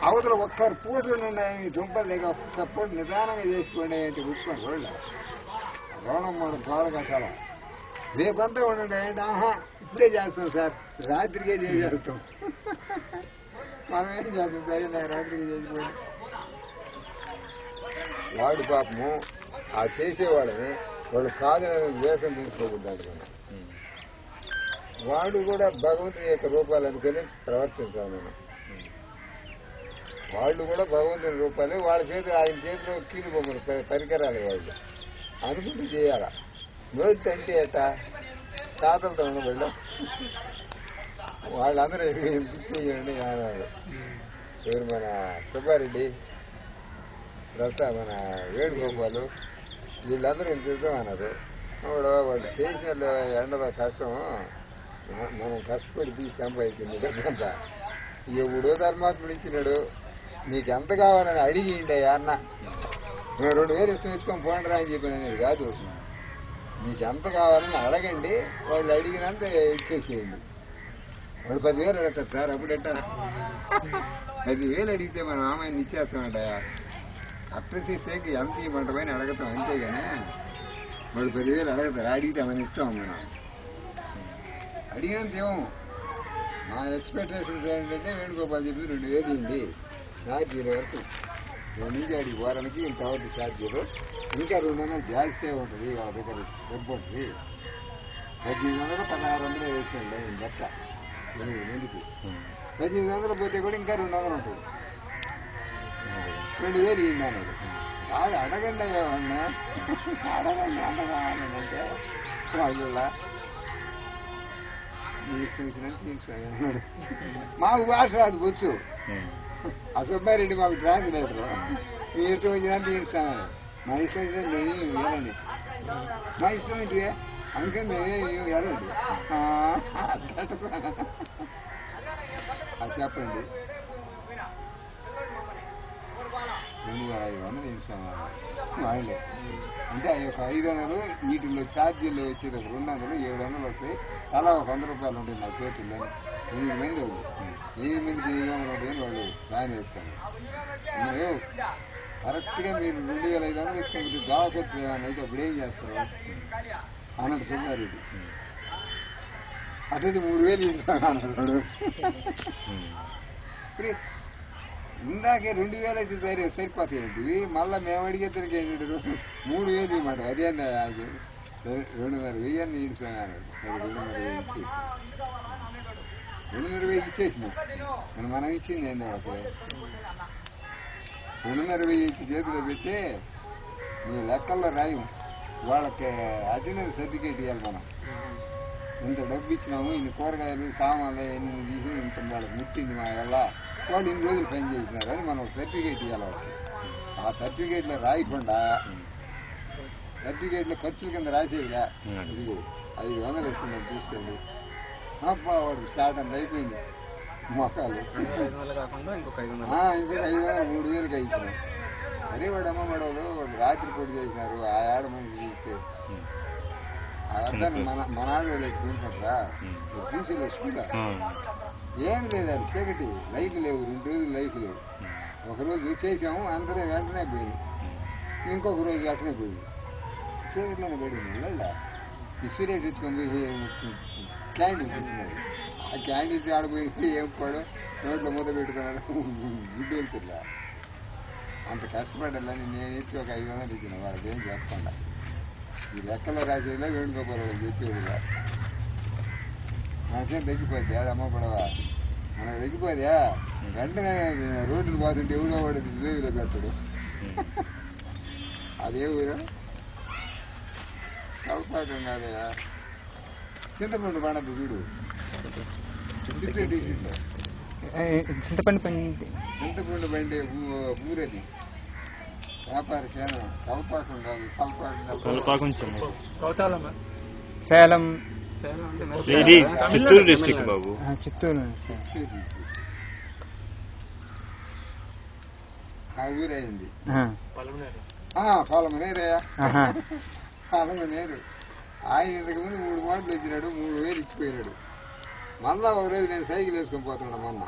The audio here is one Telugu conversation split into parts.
అవతల ఒక్కరు పూటలు ఉన్నాయి దుంపలు దగ్గర ఒక్క పూట నిదానంగా చేసుకోండి ఏంటి ఉప్పుకొని రోడ్లు రోణం మూడు గోడ కట్టాల రేపంతా ఉండండి ఏంటి ఆహా ఇప్పుడే చేస్తాం సార్ రాత్రికే చేసేస్తాం మనం ఏం చేస్తాం సరే నాకు రాత్రికి చేసిపోయి వాడు పాపము ఆ చేసేవాళ్ళని వాళ్ళు కాదని వేషం తీసుకోకూడదు వాడు కూడా భగవంతుని యొక్క రూపాలు అనుకుని ప్రవర్తించాలి మనం వాళ్ళు కూడా భగవంతుని రూపాలు వాళ్ళ చేతిలో ఆయన చేతిలో కీలు బొమ్మలు పరికరాలు వాళ్ళు అనుకుంటూ చేయాల నోటి అంటే ఎట తాతలతో ఉండబడ్డా వాళ్ళందరూ చేయండి అన్నారు ఎవరు మన సుబ్బారెడ్డి మన వేణుగోపాలు వీళ్ళందరూ ఇంత యుద్ధం అన్నారు వాళ్ళు చేసిన ఎండలో కష్టం మనం కష్టపడి తీసి సంపాదించింది డబ్బంతా ఎవడో ధర్మాత్ముడు ఇచ్చినాడు నీకు ఎంత కావాలని అడిగిండే అన్న నేను 2000 ఇష్టం ఇచ్చుకొని పోండిరా అని చెప్పాను కాదు నీకు ఎంత కావాలని అడగండి వాళ్ళు అడిగినంత ఇచ్చేసేయండి వాడు 10,000 అడుగుతారు సార్ అప్పుడెట్టా 10,000 అడిగితే మన మామయ్యని ఇచ్చేస్తామంట అప్రసేసేకి ఎంత ఇవ్వమంట పైన అడగతాం అంతేగానే వాడు 10,000 అడగతారు అడిగితే మనం ఇస్తాం మనం అడిగినంత ఏమో మా ఎక్స్పెక్టేషన్స్ ఏంటంటే వేణుగోపాల్ చెప్పి 2,000 ఇవ్వండి ఛార్జీల వరకు నేను నుంచి అడిగి వారానికి ఇంతవరకు ఛార్జీలు ఇంకా 200 జాస్తి ఉంటుంది వాళ్ళ దగ్గర డబ్బు ఉంటుంది 1,800 1,600 వేసుకోండి లెక్క నెలకి 1,800 పోతే కూడా ఇంకా 200 ఉంటుంది 2,000 ఇవ్వండి అన్నాడు కాదు అడగండి అయ్యావన్నా అడగండి అంటే వాళ్ళ మాకు భాష రాదు బొచ్చు ఆ సుబ్బారెడ్డి మాకు ట్రాన్స్లేటర్ మీ ఇష్టం వచ్చినంత తీస్తామని మా ఇష్టం వచ్చిన నేనేమి ఇవ్వాలండి మా ఇష్టం ఏంటి అందుకే మేమేమి ఇవ్వాలండి అది చెప్పండి 2,500 ఇస్తాము వాళ్ళే అంటే ఆ యొక్క 500 వీటిలో ఛార్జీల్లో వచ్చేది 200 700 వస్తాయి తలా ఒక 100 రూపాయలు ఉంటుంది నా చేతుల్లో 8 మంది వాళ్ళు 8 మందికి 700 ఉంటాయని వాళ్ళు ప్లాన్ వేస్తారు మీరు కరెక్ట్గా మీరు 2,500 ఇచ్చుకుంటే దావకొచ్చు ఏమన్నా అయితే అప్పుడు ఏం చేస్తారు అన్నట్టు సుబ్బారెడ్డి అట్లయితే 3,000 ఇస్తాను అన్నాడు ఇందాకే 2,000 అయితే సరిపోతాయి మళ్ళీ మేము అడిగేసరికి ఏంటంటే 3,000 ఇవ్వమాట అదే 2,500 ఇస్తాను 2,500 ఇచ్చి 2,500 ఇచ్చేసినాం మనం ఇచ్చింది ఏంటి వాళ్ళకి 2,500 ఇచ్చి చేతిలో పెట్టి నీ లెక్కల్లో రాయం వాళ్ళకి అటెండెన్స్ సర్టిఫికేట్ ఇవ్వాలి మనం ఇంత డబ్బు ఇచ్చినాము ఇన్ని కూరగాయలు సామాన్లు ఎన్ని తీసి ఇంత వాళ్ళకి ముట్టింది మా వల్ల వాళ్ళు ఇన్ని రోజులు పని చేసినారు అని మనం సర్టిఫికేట్ ఇవ్వాలి వాళ్ళకి ఆ సర్టిఫికేట్లో రాయకుండా సర్టిఫికేట్లో ఖర్చుల కింద రాసేదిగా ఇది 500 ఇస్తున్నాం చూసుకోండి అబ్బా వాడికి స్టార్ట్ అంత అయిపోయింది మొక్కలు ఇంకొక 500 3,000 ఇచ్చినాం అరే వాడు అమ్మ మడవలు వాడు రాత్రి పూట చేసినారు ఆ ఏడ మనిషి ఇస్తే అదంతా మన ఆడవాళ్ళు చూసుకుంటారా తీసి స్కూల్ ఏమి లేదు అది చీకటి లైట్ లేవు 2 రోజులు లైట్ లేవు ఒకరోజు చేసాము అందరూ వెంటనే పోయింది ఇంకొక రోజు అట్లనే పోయింది చీకట్లోనే పడింది వెళ్ళా ఈ సూర్యుడు ఎత్తుకొని క్యాండిల్ పెట్టినారు ఆ క్యాండిల్ ఆడిపోయింది ఏం పడు నోట్లో మూత పెట్టుకున్నాడు గుడ్డు వెళ్తున్నా అంత కష్టపడాలని నేను ఇచ్చి ఒక 500 ఇచ్చిన వాళ్ళకి ఏం చెప్పకుండా ఈ లెక్కలో రాసేదిలా వేణుగోపాల్ వాళ్ళకి చెప్పేదిలా మనకేం తగ్గిపోద్ది అది అమ్మ పడవ మనకు తగ్గిపోద్దా వెంటనే రోడ్డులు పోతుంటే ఎవడో వాడు రేవులో పెట్టడు అదే ఊరు కలపాకం కాదయా చింతపండు పడద్దు చూడు చింతపండు బండి ఊరది వ్యాపార కేంద్రం కలపాకం కాదు కలపాకం సేలం చిత్తూరు డిస్ట్రిక్ట్ బాబు చిత్తూరు ఆ ఊరైంది పొలమనేరయ్యా పొలమనేరు ఆయన ఇంతకు ముందు 3 మాటలు వచ్చినాడు 3,000 ఇచ్చిపోయినాడు మళ్ళా ఒక రోజు నేను సైకిల్ వేసుకొని పోతున్నాడు మొన్న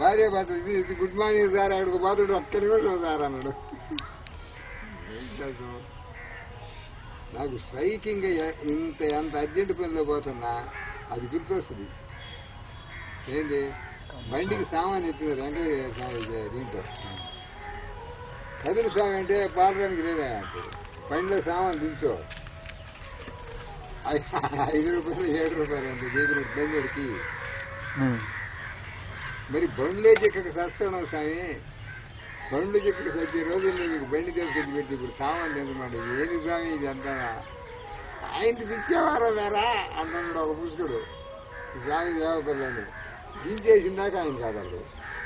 భార్య భర్త ఇది గుడ్ మార్నింగ్ సార్ ఆడికి పోతాడు ఒక్క నిమిషం సార్ అన్నాడు. నాకు స్ట్రైకింగ్ ఎంత అర్జెంట్ పనిలో పోతున్నా అది గుర్తొస్తుంది. ఏంటి బండికి సామాన్ ఎత్తున్నారు వెంకయ్య స్వామి దీంట్లో. కదులు స్వామి అంటే పాలడానికి లేదా అంటాడు. బండిలో సామాన్ దించో 5 రూపాయలు 7 రూపాయలు అంత చెప్పిన బండికి. మరి బండ్లే చెక్కకి సస్తాడు స్వామి. బండ్లు చెక్కకి సచ్చే రోజుల్లో మీకు బండి తీసుకొచ్చి పెట్టి ఇప్పుడు సామాన్ తిందమాట. ఏది స్వామి ఇది అంతా ఆయనకి పిచ్చేవారో వేరా అంటున్నాడు ఒక పుష్కుడు. స్వామి దేవపల్లని దించేసిందాక ఆయన కదలడు.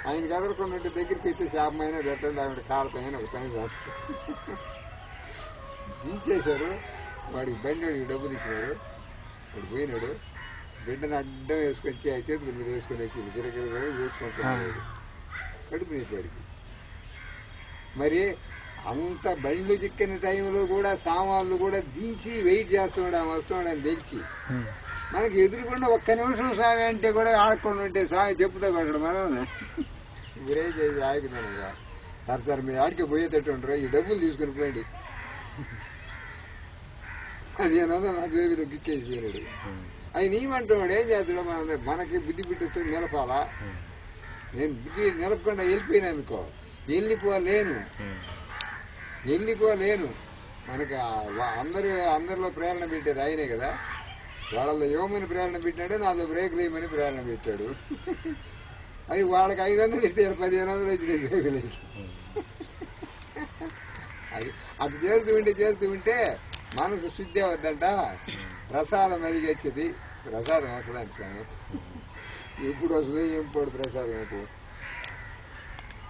ఆయన కదలకుండా దగ్గరికి వచ్చి శాపమైన పెట్టండి ఆవిడ కాళ్ళపైన ఒక పని చేస్తారు. దించేశారు. వాడికి బండి వాడికి డబ్బులు ఇచ్చినాడు. వాడు పోయినాడు. బిడ్డను అడ్డం వేసుకొచ్చి ఆ చేతుల మీద వేసుకొని వచ్చి గిరగిర చూసుకుంటున్నాడు. కడుపు తీసేవాడికి. మరి అంత బండ్లు చిక్కని టైంలో కూడా సామాన్లు కూడా దించి వెయిట్ చేస్తున్నాడు వస్తున్నాడు అని తెలిసి మనకి ఎదురుకుండా ఒక్క నిమిషం స్వామి అంటే కూడా ఆడకుండా ఉంటే స్వామి చెప్పుతో కొట్టడు. మనం గురే చేసి ఆగుతున్నాను. సార్ మీరు ఆడికి పోయేటట్టు ఉంటారు, ఈ డబ్బులు తీసుకుని పోయండి. అది నా జేబులో గిక్కేసి పోయినాడు. ఆయన ఏమంటున్నాడు, ఏం చేస్తాడు, మనకి బుద్ధి పుట్టిస్తాడు నిలపాలా. నేను బుద్ధి నిలపకుండా వెళ్ళిపోయినా అనుకో, వెళ్ళిపోలేను. మనకి అందరిలో ప్రేరణ పెట్టేది ఆయనే కదా. వాళ్ళలో యోమని ప్రేరణ పెట్టాడు, నాలో బ్రేక్ లేమని ప్రేరణ పెట్టాడు. అవి వాళ్ళకి 500 ఇస్తాడు, 1500 వచ్చినాయి బ్రేకులకి. అది అటు చేస్తూ ఉంటే మనసు శుద్ధి అవద్దంట. ప్రసాదం అలిగేచ్చేది. ప్రసాదం వస్తుందంట స్వామి. ఎప్పుడు వస్తుంది ఇంపోడు ప్రసాదం అంటే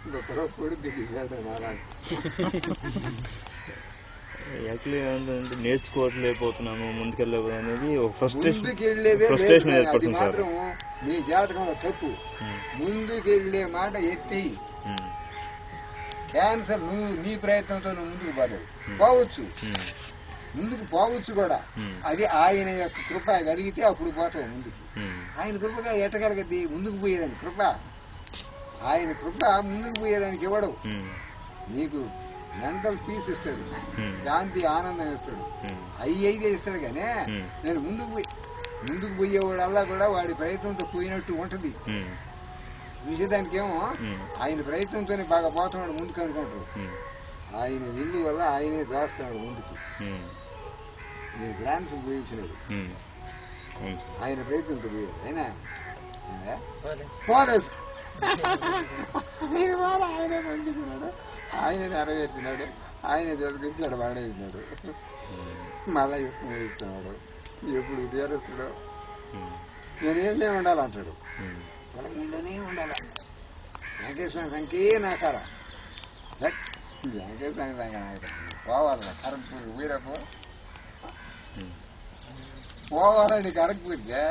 ఇంకొకప్పుడు దిగిపోయాడు నారాయణ. యాక్చువల్లీ ఏంటంటే నేర్చుకోవట్లేకపోతున్నాను, ముందుకెళ్ళలేదు అనేది ముందుకెళ్ళేదే అది మాత్రం నీ జాతకంలో తప్పు. ముందుకెళ్ళే మాట ఎత్తి క్యాన్సర్ నువ్వు నీ ప్రయత్నంతో నువ్వు ముందుకు పోవచ్చు. ముందుకు పోవచ్చు కూడా. అది ఆయన యొక్క కృప కలిగితే అప్పుడు పోతావు ముందుకు. ఆయన కృపగా ఎట్టగలగద్ది ముందుకు పోయేదానికి కృప. ఆయన కృప ముందుకు పోయేదానికి ఇవ్వడు. నీకు మెంటల్ పీస్ ఇస్తాడు, శాంతి ఆనందం ఇస్తాడు, అయితే ఇస్తాడు. కానీ నేను ముందుకు పోయేవాడల్లా కూడా వాడి ప్రయత్నంతో పోయినట్టు ఉంటది. చూసేదానికేమో ఆయన ప్రయత్నంతోనే బాగా పోతున్నాడు ముందుకు అనుకుంటాడు. ఆయన ఇల్లు వల్ల ఆయనే చేస్తున్నాడు ముందుకు. నేను గ్రాండ్స్ పోయించినాడు, ఆయన ప్రయత్నంతో పోయాడు. అయినా పోలేదు, ఆయనే పంపించినాడు, ఆయనే నెరవేర్చినాడు, ఆయనే చదివించాడు, వాడేసినాడు. మళ్ళా ఇస్తున్నాడు. ఎప్పుడు తీరుస్తాడు. నేనేమే ఉండాలంటాడు, పొలంలోనే ఉండాలి. వెంకటేశ్వర సంఖ్యే నాకాల వెంకటేశ్వర సంఖ్య పోవాలి. కరెక్ట్ వీరపు పోవాలని కరెక్ట్ పోతే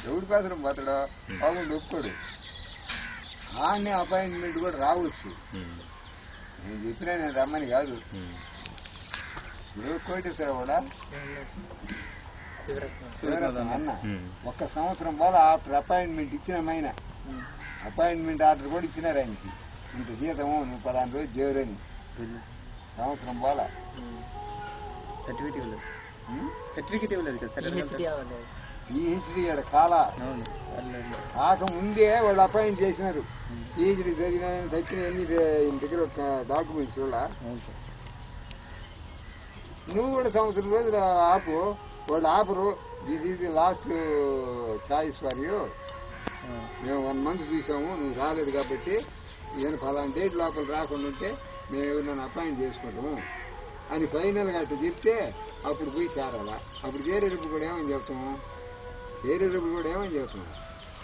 ఎవడి కోసం పోతాడో బాగుండి ఒప్పుకోడు. ఆడనే అపాయింట్మెంట్ కూడా రావచ్చు. నేను చెప్పినా నేను రమ్మని కాదు. ఇప్పుడు కోటేశ్వర కూడా శివరత్నం అన్న 1 సంవత్సరం పోల ఆఫ్టర్ అపాయింట్మెంట్ ఇచ్చినామైన అపాయింట్మెంట్ ఆర్డర్ కూడా ఇచ్చినారు ఆయనకి. ఇంత జీతము నువ్వు 15 రోజులు చేరుని సంవత్సరం పోల సర్టిఫికేట్ ఇవ్వలేదు కదా. పిహెచ్డి కాకముందే వాళ్ళు అపాయింట్ చేసినారు. పిహెచ్డి చదివిన తక్కిన ఇంటి దగ్గర ఒక డాక్యుమెంట్స్ వల్ల నువ్వు కూడా సంవత్సరం రోజులు ఆపు. వాళ్ళు ఆపరు. This is the last choice for you. మేము 1 month చూసాము, నువ్వు రాలేదు కాబట్టి నేను 10 డేట్ లోపల రాకుండా ఉంటే మేము ఎవరినైనా అపాయింట్ చేసుకుంటాము అని ఫైనల్గా అట్లా చెప్తే అప్పుడు పోయి చేరాలా. అప్పుడు చేరేటప్పుడు కూడా ఏమని చెప్తాము,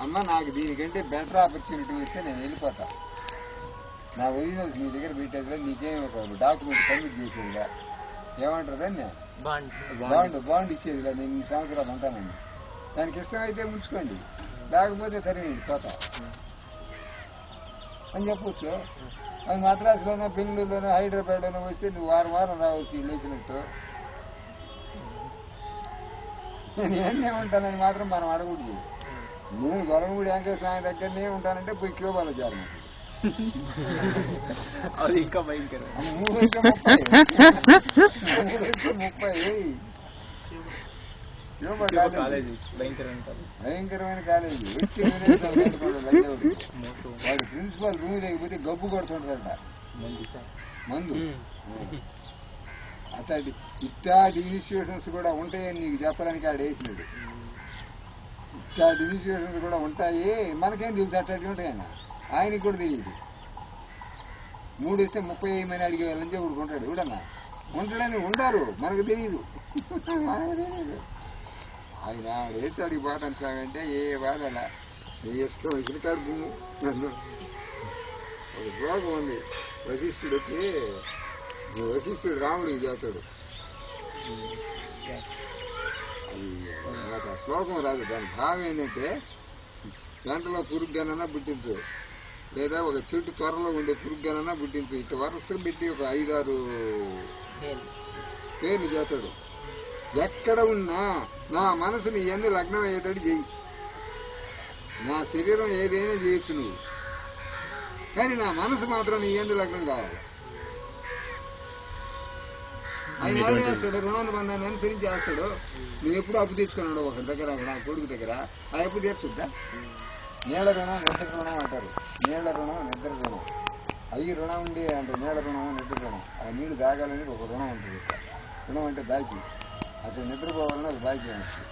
అమ్మ నాకు దీనికంటే బెటర్ ఆపర్చునిటీ వస్తే నేను వెళ్ళిపోతా, నా ఒరిజినల్స్ మీ దగ్గర పెట్టేదిగా, నీకేమి ఒక డాక్యుమెంట్ సబ్మిట్ చేసేదిగా, ఏమంటారు బాండ్ ఇచ్చేదిగా, నేను 2 సంవత్సరాలు ఉంటానండి, దానికి ఇష్టమైతే ఉంచుకోండి, లేకపోతే సరే పోతా అని చెప్పొచ్చు. అది మద్రాసులోనో బెంగళూరులోనో హైదరాబాద్లోనో వస్తే నువ్వు వారం రావచ్చు. ఇల్లు వచ్చినట్టు నేను ఏమన్నా ఉంటానని మాత్రం మనం అడగకూడదు. నేను గొలవమూడి వెంకటేశ్వర స్వామి దగ్గరనే ఉంటానంటే పోయి క్యూబాలో చేరను. అది ఇంకా భయంకరం. 330 క్యూబా కాలేజీ భయంకరమైన కాలేజీ. వచ్చి వాడు ప్రిన్సిపాల్ రూమ్ లేకపోతే గబ్బు కొడుతుంటారట మందు. అట్లాంటి ఇట్లాంటి ఇన్స్టిట్యూషన్స్ కూడా ఉంటాయని నీకు చెప్పడానికి ఆడ వేసినాడు. ఇట్లాంటి ఇన్స్టిట్యూషన్స్ కూడా ఉంటాయి, మనకేం తెలుసు అట్లాంటివి ఉంటాయన్న. ఆయనకి కూడా తెలియదు. 3 ఇస్తే 30 వేయమని అడిగే వాళ్ళని చెప్పి ఉంటాడు. ఎవడన్నా ఉంటాడని ఉండారు, మనకు తెలియదు. మనకు తెలియదు. ఆయన ఆడేసి అడిగి పోతాను స్వామి అంటే ఏ బాధ అలా నీ ఇష్టం వచ్చిన కడుపు. ఒక శ్లోకం ఉంది వశిష్ఠుడికి. వశిష్ఠుడు రాముడికి చేస్తాడు. అది నాకు ఆ శ్లోకం రాదు. దాని భావం ఏంటంటే గంటలో పురుగ్గానన్నా పుట్టించు, లేదా ఒక చెట్టు త్వరలో ఉండే పురుగ్గానన్నా పుట్టించు. ఇట్లా వరుసగా పెట్టి ఒక 5-6 పేర్లు చేస్తాడు. ఎక్కడ ఉన్నా నా మనసుని ఎన్ని లగ్నం అయ్యేటట్టు చెయ్యి. నా శరీరం ఏదైనా చేయొచ్చు నువ్వు, కానీ నా మనసు మాత్రం నీ ఎందు లగ్నం కావాలి. ఆయన ఎవరు చేస్తాడు? రుణానుబంధాన్ని అనుసరించి చేస్తాడు. నువ్వు ఎప్పుడు అప్పు తెచ్చుకున్నాడు ఒకరి దగ్గర, నా కొడుకు దగ్గర. ఆ అప్పు తీర్చుద్దా? నీళ్ళ రుణం, నిద్ర రుణం అంటారు. నీళ్ళ రుణం, నిద్ర రుణం. అయ్యి రుణం ఉండి అంటే నీళ్ళ రుణం, నిద్ర రుణం. ఆ నీళ్లు తాగాలని ఒక రుణం ఉంటుంది. రుణం అంటే బాకీ. అక్కడ నిద్రపోవాలని ఒక బాకీ ఉంటుంది.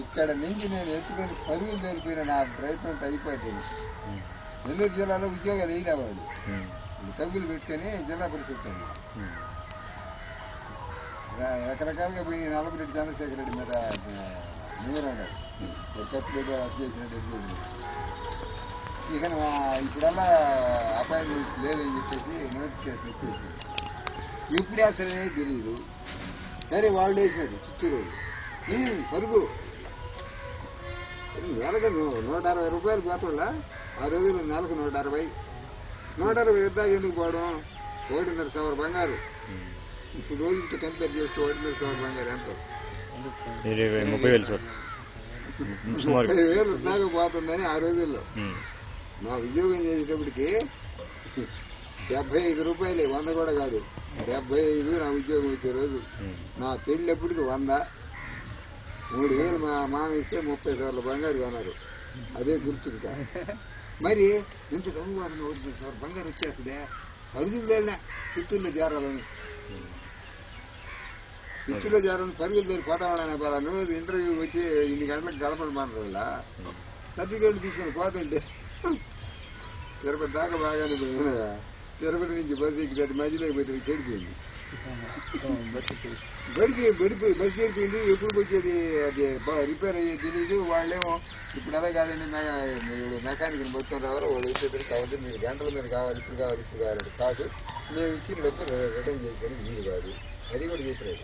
ఇక్కడ నుంచి నేను ఎత్తుకొని పరుగులు తెలిపిన నా ప్రయత్నం అయిపోతుంది. నెల్లూరు జిల్లాలో ఉద్యోగాలు వేయలేవాడు. తగ్గులు పెట్టుకొని జిల్లా పరిషత్ రకరకాలుగా పోయి నల్లపురెడ్డి చంద్రశేఖర రెడ్డి మీద నిలబడ్డాడు. తప్పులేదు చేసినట్టు. ఇక ఇప్పుడల్లా అపాయింట్మెంట్ లేదని చెప్పేసి నోటిఫికేషన్ ఇచ్చేసి ఎప్పుడు వేస్తారనేది తెలియదు. సరే వాళ్ళు వేసాడు చిత్తూరు పరుగు. నెలకు 160 రూపాయలు పోతుందా? ఆ రోజుల్లో నెలకు 160. 160 దాకా ఎందుకు పోవడం? 1.5 బంగారు. ఇప్పుడు రోజులతో కంపేర్ చేస్తే 1.5 బంగారు ఎంతో? 30,000 దాకా పోతుందని ఆ రోజుల్లో. నా ఉద్యోగం చేసేటప్పటికి 75 రూపాయలే, 100 కూడా కాదు. 75 నా ఉద్యోగం వచ్చే రోజు. నా పెళ్ళినప్పటికి 100. 3,000 మా మామ ఇస్తే 30,000 బంగారు కొన్నారు. అదే గుర్తు. ఇంకా మరి ఇంత డబ్బు 1,000 బంగారు వచ్చేస్తుందే. పరుగులు తేలినా చిత్తూరులో చేరాలని. చిత్తూరులో చేరాలని పరుగులు తేలి పోతామని పలాను ఇంటర్వ్యూ వచ్చి ఇన్ని గంటలకు గడపడం వల్ల సర్టిఫికేట్లు తీసుకొని పోతుంటే తిరుపతి దాకా బాగానే పోయినా. తిరుపతి నుంచి బస్సు ఎక్కి మధ్యలో పోతే చెడిపోయింది. బస్సు చెడిపోయింది. ఎప్పుడు వచ్చేది అది రిపేర్ అయ్యేది తెలీదు. వాళ్ళేమో ఇప్పుడు అదే కాదండి, ఇప్పుడు మెకానిక్ని పట్టుకొని రావారు. వాళ్ళు వచ్చేసరికి కావాలి, మీరు గంటల మీద కావాలి, ఇప్పుడు కావాలంటే కాదు, మేము ఇచ్చిన డబ్బు రిటర్న్ చేసుకొని వీలు కాదు. అది కూడా చెప్పినాడు.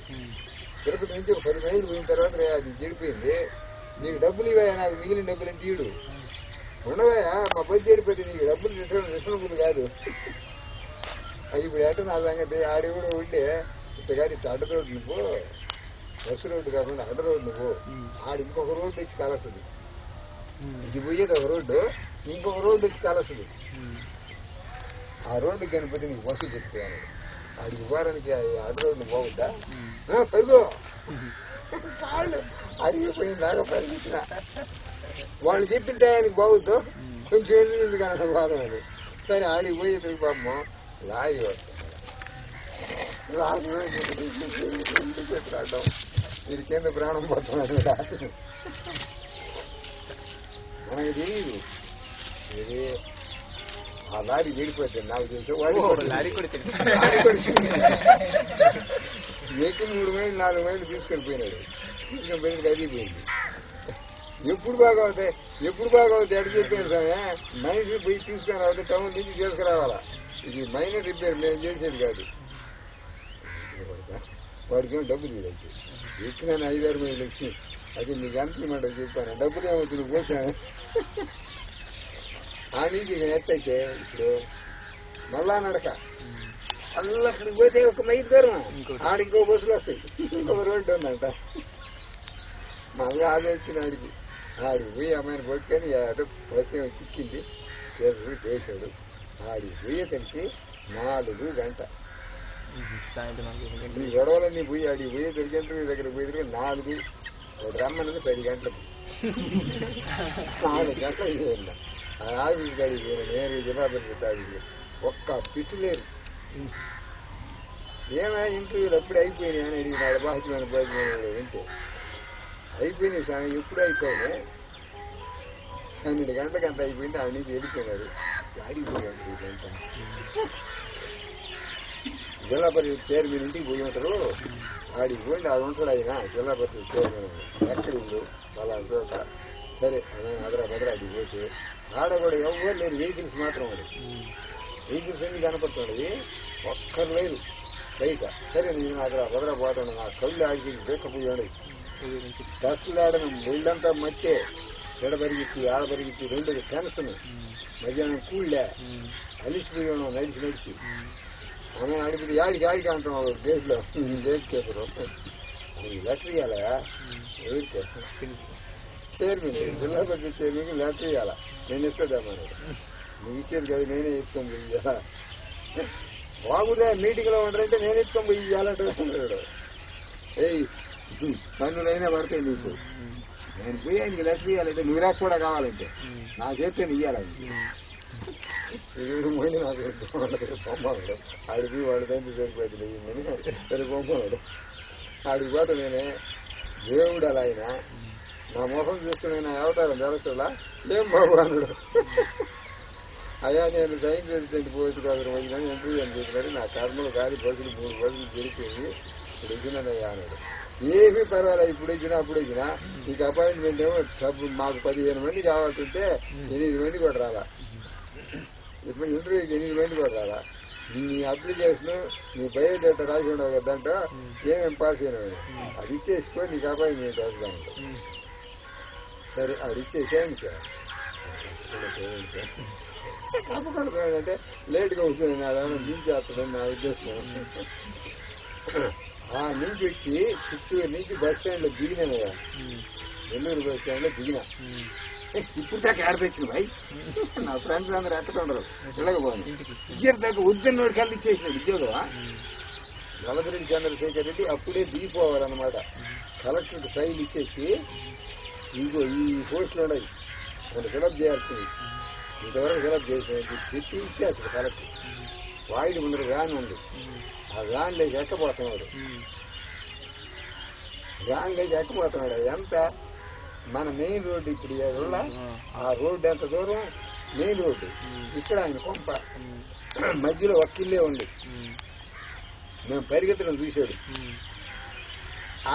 తిరుపతి నుంచి ఒక 10 మైళ్ళు పోయిన తర్వాత అది చెడిపోయింది. నీకు డబ్బులు ఇవ్వయా, నాకు మిగిలిన డబ్బులు అంటే తీయడు. ఉండవయా, మా బస్సు చెడిపోతే నీకు డబ్బులు రిటర్నబుల్ కాదు. అది ఇప్పుడు ఎట నా సంగతి. ఆడి కూడా ఉంటే ఇంతగాని అడ్డ రోడ్డు నువ్వు, బస్సు రోడ్డు కాకుండా అడ్డ రోడ్డు నువ్వు. ఆడు ఇంకొక రోడ్డు వచ్చి కలస్తుంది. ఇది పోయేది ఒక రోడ్డు, ఇంకొక రోడ్డు వచ్చి కలస్తుంది. ఆ రోడ్డుకి కనిపోతే నీకు బస్సు చెప్తాను. ఆడికి పోవడానికి అడ్డ రోడ్డు పోవద్దా? పరుగు కాళ్ళు అడిగిపోయిన దాకా పరిగెత్తిన. వాళ్ళు చెప్తుంటే ఆయనకి బాగుద్దు, కొంచెం వెళ్ళింది కానీ బాధం అని. కానీ ఆడికి పోయి తిరిగి పాపం లాగి వస్తాం. మీరు కింద ప్రాణం పోతున్నారు. మనకి తెలియదు ఇది. ఆ లారీ చెడిపోతుంది. నాకు తెలుసు లారీ కూడా ఎక్కి 3 మైళ్ళు 4 మైళ్ళు తీసుకొని పోయినాడు. తీసుకొని పోయినకి అది పోయింది. ఎప్పుడు బాగా అవుతాయి ఎక్కడ చెప్పాను సామే. మనిషి పోయి తీసుకొని రావద్దు, టౌన్ నుంచి తీసుకురావాలా. ఇది మైనర్ రిపేర్ మేము చేసేది కాదు. వాడికి ఏమో డబ్బులు ఇవ్వచ్చు. ఎక్కినా 5-6 మైళ్ళు వచ్చి అది మీకు ఎంత ఇవ్వమంటే చెప్పాను. డబ్బులు ఏమవుతుంది పోసా. ఆ నుంచి ఇక ఎట్టయితే ఇప్పుడు మళ్ళా నడక అల్లా అక్కడికి పోతే 1 మైలు దూరం. ఆడికి ఇంకో బస్సులు వస్తాయి. ఇంకొక రోడ్డు ఉందంట. మళ్ళీ ఆలోచించిన ఆడికి ఆడికి పోయి అమ్మాయిని పట్టుకొని ఏదో ప్రశ్న చిక్కింది చేసుకుని చేశాడు. ఆడికి పోయేసరికి 4 గంట. ఈ గొడవలన్నీ పోయి ఆడికి పోయేసరికి ఇంటర్వ్యూ దగ్గర పోయేసరికి 4 రమ్మన్నది 10 గంటలకు 4 గంటలు చేయాలి. ఆ ఆఫీస్ కాడికి పోయిన నేను జిల్లా పరిషత్ ఆఫీస్లో ఒక్క పిట్టు లేదు. ఏమైనా ఇంటర్వ్యూలు ఎప్పుడు అయిపోయినాయి అని అడిగినాడు. బాధ్యమైన వింటే అయిపోయినాయి స్వామి, ఎప్పుడు అయిపోయినాయి 12 గంటలకు అంత అయిపోయింది. ఆడి నుంచి వెళ్ళిపోయినాడు. అడిగిపోయాడు జిల్లా పరిషత్ చైర్మన్ ఇంటికి పోయి ఉంటారు. ఆడికి పోయింది ఆడు ఉంటాడు. ఆయన జిల్లా పరిషత్ చైర్మన్ ఎక్కడ ఇల్లు అలా చోట. సరే భద్ర అడిగి పోతే ఆడ కూడా ఎవరు లేదు, వెహికల్స్ మాత్రం ఉంది. వెహికల్స్ అన్ని కనపడుతున్నాయి, ఒక్కరు లేదు బయట. సరే నేను అక్కడ భద్ర పోతాను, నా కళ్ళు ఆడికి బెక్కపోయాడు. బస్సులు ఆడను ఒళ్ళంతా మట్టే, ఎడబరిగిచ్చి ఆడబరిగిచ్చి 2 టెన్షన్. మధ్యాహ్నం కూళ్ళే అలిసిపోయి ఉన్నాం నడిచి. ఆమె అడిగితే ఆడికి అంటున్నాడు గేట్లో, గేట్ కేపరు లెటర్ ఇవ్వాలా ఎవరికి? చైర్మన్, జిల్లా పరిషత్ చైర్మన్కి లెటర్ ఇవ్వాలా, నేను ఇస్తుందామన్నాడు. నువ్వు ఇచ్చేది కదా, నేనే ఇచ్చుకొని పోయి ఇవ్వాలా. బాగుందా మీటింగ్ లో ఉంటారంటే నేను ఇచ్చుకొని పోయి ఇవ్వాలంటాడు. ఏయ్ పన్నులైనా పడతాయి నీకు, నేను పోయి ఆయనకి లెటర్ ఇవ్వాలంటే నువ్వు రాక కూడా కావాలంటే నా చేతితో ఇవ్వాలండి. పోయి నాకు పొమ్మన్నాడు. ఆడికి వాడు తండ్రి సరిపోతుంది సరే పొమ్మన్నాడు. ఆడికి పోతే నేనే దేవుడు అలా ఆయన నా ముఖం చూస్తూ నేను అవతారం జరుగుతుందా ఏం బాబు అన్నాడు. అయ్యా నేను సైన్స్ రెసిడెంట్ పోస్ట్ కాదు వచ్చినా ఇంటర్వ్యూ అని చెప్పినాడు. నా కర్మలు కాదు, బస్సులు 3 బస్సులు జరిపోయింది, ఇప్పుడు వచ్చినానయ్యా అన్నాడు. ఏమీ పర్వాలేదు, ఇప్పుడు వచ్చినా అప్పుడు వచ్చినా నీకు అపాయింట్మెంట్ ఏమో మాకు 15 మంది కావాల్సింటే 8 మంది కూడా రాలా. ఇప్పుడు ఇంటర్వ్యూకి 8 మంది కూడా రాలా. నీ అప్లికేషన్ నీ బయోడేటా రాసి ఉండవు కదంట, ఏమేం పాస్ అయినాడు అది ఇచ్చేసుకో, నీకు అపాయింట్మెంట్ వస్తాను. సరే అది ఇచ్చేసాను సార్. అంటే లేట్గా వస్తున్నాడు దించేస్తాడని నా ఉద్దేశం. ఆ నుంచి వచ్చి చిత్తూరు నుంచి బస్ స్టాండ్ లో దిగినానయ్యా, నెల్లూరు బస్ స్టాండ్ లో దిగినా. ఇప్పుడు దాకా ఏడపెచ్చిన భాయ్, నా ఫ్రెండ్స్ అందరూ ఎక్కడుండరు వెళ్ళకపోను. ఇద్దరు దాకా వద్దన్నోడు కలిసి ఇచ్చేసినాడు ఉద్యోగం. నల్లగిరెడ్డి చంద్రశేఖర్ రెడ్డి అప్పుడే దిగిపోవాలన్నమాట. కలెక్టర్కి ఫైల్ ఇచ్చేసి ఇదిగో ఈ పోస్టులు ఉన్నాయి, మనం ఫిలప్ చేయాల్సింది, ఇంతవరకు ఫిలప్ చేసినట్టు చెప్పి ఇచ్చేస్తాడు కలెక్టర్. వాయిడి ముందర వ్యాన్ ఉంది, ఆ వ్యాన్ లేచి ఎక్కపోతున్నాడు. వ్యాన్ లేచి ఎక్కపోతున్నాడు. ఎంత మన మెయిన్ రోడ్డు ఇప్పుడు ఆ రోడ్డు ఎంత దూరం, మెయిన్ రోడ్డు ఇక్కడ ఆయన కొంప మధ్యలో ఒక్కిల్లే ఉంది. మేము పరిగెత్తడం చూశాడు.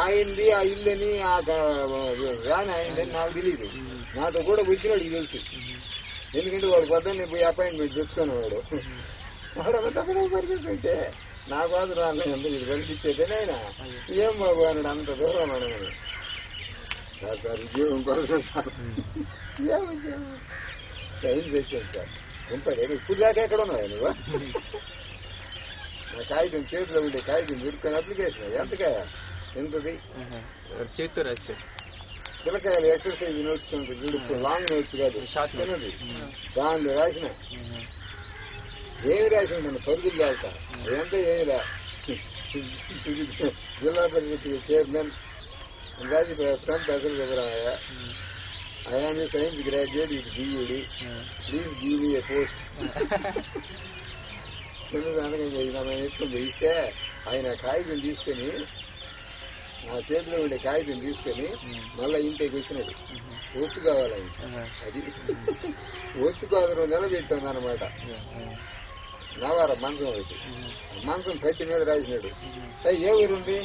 ఆయింది ఆ ఇల్లుని, ఆ వ్యాన్ అయిందని నాకు తెలియదు. నాతో కూడా వచ్చినాడు ఇది తెలుసు, ఎందుకంటే వాడు పొద్దున్నే పోయి అపాయింట్మెంట్ తెచ్చుకునేవాడు. వాడు పరిగెత్తుంటే నా కోసం రాలేదు, ఇది పరిగెత్తేదే ఆయన ఏం బాబు అన్నాడు. అంత దూరం అన్నాడు. సార్ ఉద్యోగం కోసం సార్, ఏం ఉద్యోగం టైం చేసాను సార్. ఉంటారు ఇప్పుడు దాకా ఎక్కడ ఉన్నావు నువ్వు? నా కాగితం చేతిలో ఉండే కాగితం దొరుకుని అప్లికేషన్ ఎంతకాయ ఎంతది చేతితో రాశారు. పిల్లకాయలు ఎక్సర్సైజ్ నోట్స్ ఉంటుంది చూడు, లాంగ్ నోట్స్ కాదు చిన్నది, దానిలో రాసిన ఏమి రాసిన నన్ను పరుగులు దాకా ఎంత ఏమిరా. జిల్లా పరిషత్ చైర్మన్ రాజు ఫ్రంట్ అసలు చెప్పరామయ్యా, I am a science graduate with BUD. Please give me a post. ఎత్తుకొని ఇస్తే ఆయన కాగితం తీసుకొని, నా చేతిలో ఉండే కాగితం తీసుకొని మళ్ళా ఇంటికి వచ్చినాడు. ఒత్తు కావాలి ఆయన, అది ఒత్తు కాదు నిలబెట్టాను అనమాట. నవారా మంచం ఒకటి, మంచం పెట్టి మీద రాసినాడు. ఏ ఊరుంది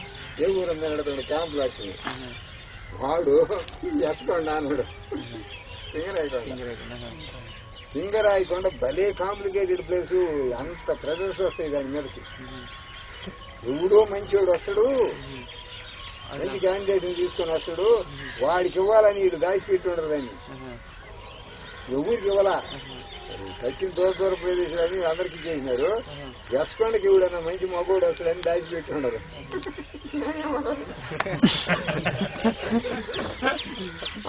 ఏ ఊరుంది అని అడుగుతాడు. క్యాంపులు వచ్చింది. వాడు ఎస్కొండ అన్నాడు. సింగరాయకొండ భలే కాంప్లికేటెడ్ ప్లేస్, అంత ప్రెజర్స్ వస్తాయి దాని మీదకి. ఎవడో మంచివాడు వస్తాడు, మంచి క్యాండిడేట్ తీసుకొని వస్తాడు, వాడికి ఇవ్వాలని వీడు దాచిపెట్టి ఉండరు దాన్ని. ఎవరికి ఇవ్వాలా తక్కిన దూర ప్రదేశాలని అందరికి చేసినారు. ఎస్కొండకి ఎవడన్నా మంచి మగోడు వస్తాడని దాచిపెట్టి ఉండరు.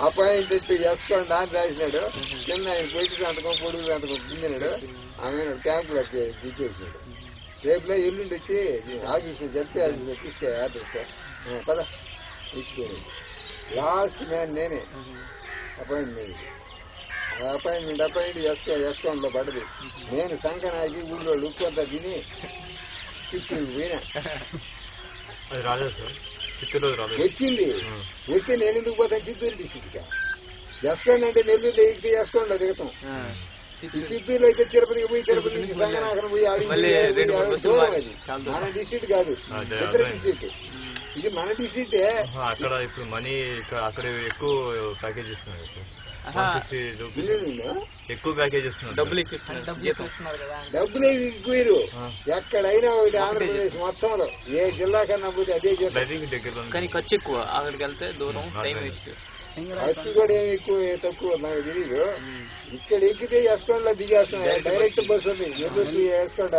అపాయింటెడ్ ఎస్కొండ అని రాసినాడు. కింద ఆయన పొట్టి సంతకం పొడుగు సంతకం దిగినాడు. ఆమె క్యాంపులో దిగేసినాడు. రేపులో ఎల్లుండి వచ్చి ఆఫీసులో చెప్పి ఆఫీసులో తీసుకో అడ్రస్ పద ఇచ్చుకోండి. లాస్ట్ మ్యాన్ నేనే అపాయింట్మెంట్. అపాయింట్ ఎస్కొండలో పడదు. నేను సంకనాకి ఊళ్ళో ఉప్పు అంతా తిని చిత్తూరు పోయినా. వచ్చింది వస్తే నేను ఎందుకు పోతాను చిత్తూరు డిస్టిక్. ఎస్కొండ అంటే నెల్లూరులో ఎక్కితే ఎస్కొండలో దిగుతాం. ఈ చిత్తూరులో అయితే తిరుపతికి పోయి తిరుపతి నుంచి సంగనాకరం పోయి అడిగి దూరం. అది మన డిస్ట్రిక్ట్ కాదు, ఇతర డిస్ట్రిక్ట్. ఇది మన డిస్ట్రిక్టే. అక్కడ ఇప్పుడు మనీ అక్కడ ఎక్కువ ప్యాకేజ్ ఇస్తున్నారు. ఎక్కువ ప్యాకేజ్ ఇస్తున్నారు. డబ్బులు ఎక్కువ. ఎక్కడైనా ఒకటి ఆంధ్రప్రదేశ్ మొత్తంలో ఏ జిల్లా కన్నా పోతే అదే జీతం. కానీ ఖర్చు ఎక్కువ. అక్కడికి వెళ్తే దూరం, టైం వేస్ట్. ఖర్చు కూడా ఏమి ఎక్కువ తక్కువ నాకు తెలీదు. ఇక్కడ ఎక్కితే ఎస్కొండలో దిగేస్తున్నాం. డైరెక్ట్ బస్సు ఉంది నెల్లూరు ఎస్కొండ.